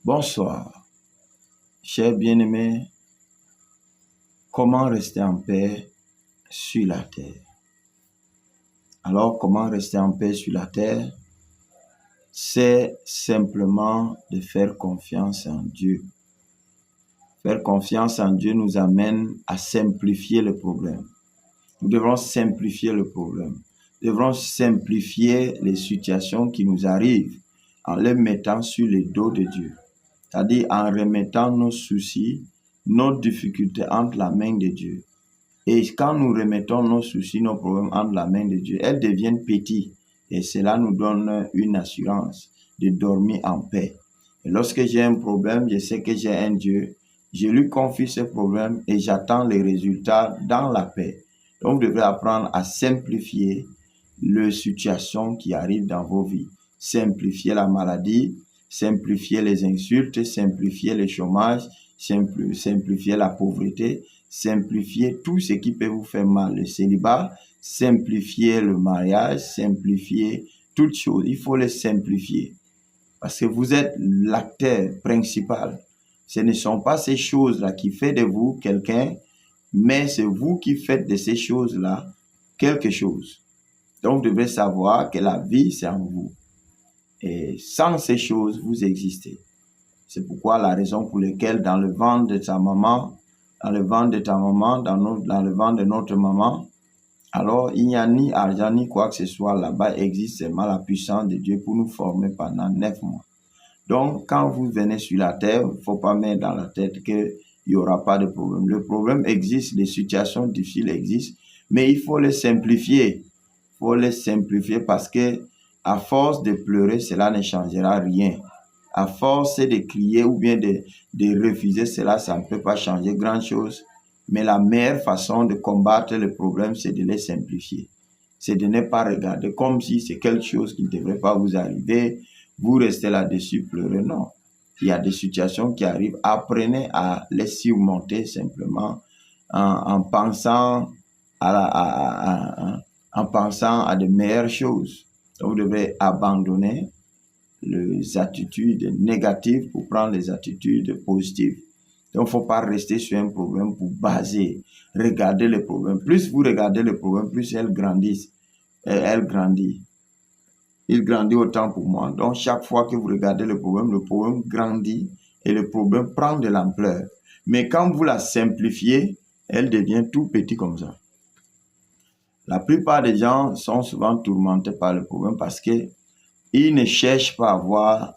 Bonsoir, chers bien-aimés. Comment rester en paix sur la terre? Alors, comment rester en paix sur la terre? C'est simplement de faire confiance en Dieu. Faire confiance en Dieu nous amène à simplifier le problème. Nous devrons simplifier le problème. Nous devrons simplifier les situations qui nous arrivent en les mettant sur le dos de Dieu. C'est-à-dire en remettant nos soucis, nos difficultés entre la main de Dieu. Et quand nous remettons nos soucis, nos problèmes entre la main de Dieu, elles deviennent petits. Et cela nous donne une assurance de dormir en paix. Et lorsque j'ai un problème, je sais que j'ai un Dieu. Je lui confie ce problème et j'attends les résultats dans la paix. Donc, vous devrez apprendre à simplifier les situations qui arrivent dans vos vies. Simplifier la maladie, simplifier les insultes, simplifier le chômage, simplifier la pauvreté, simplifier tout ce qui peut vous faire mal, le célibat, simplifier le mariage, simplifier toutes choses. Il faut les simplifier parce que vous êtes l'acteur principal. Ce ne sont pas ces choses-là qui font de vous quelqu'un, mais c'est vous qui faites de ces choses-là quelque chose. Donc, vous devez savoir que la vie, c'est en vous. Et sans ces choses, vous existez. C'est pourquoi la raison pour laquelle dans le ventre de ta maman, dans le ventre de ta maman, dans le ventre de notre maman, alors il n'y a ni argent ni quoi que ce soit là-bas, existe seulement la puissance de Dieu pour nous former pendant 9 mois. Donc, quand vous venez sur la terre, il ne faut pas mettre dans la tête qu'il n'y aura pas de problème. Le problème existe, les situations difficiles existent, mais il faut les simplifier. Il faut les simplifier parce que à force de pleurer, cela ne changera rien. À force de crier ou bien de refuser cela, ça ne peut pas changer grand-chose. Mais la meilleure façon de combattre le problème, c'est de les simplifier. C'est de ne pas regarder comme si c'est quelque chose qui ne devrait pas vous arriver. Vous restez là-dessus, pleurez. Non. Il y a des situations qui arrivent. Apprenez à les surmonter simplement en pensant en pensant à de meilleures choses. Donc, vous devez abandonner les attitudes négatives pour prendre les attitudes positives. Donc, il ne faut pas rester sur un problème pour baser, regarder le problème. Plus vous regardez le problème, plus elle grandit. Il grandit autant pour moi. Donc, chaque fois que vous regardez le problème grandit et le problème prend de l'ampleur. Mais quand vous la simplifiez, elle devient tout petit comme ça. La plupart des gens sont souvent tourmentés par le problème parce qu'ils ne cherchent pas à voir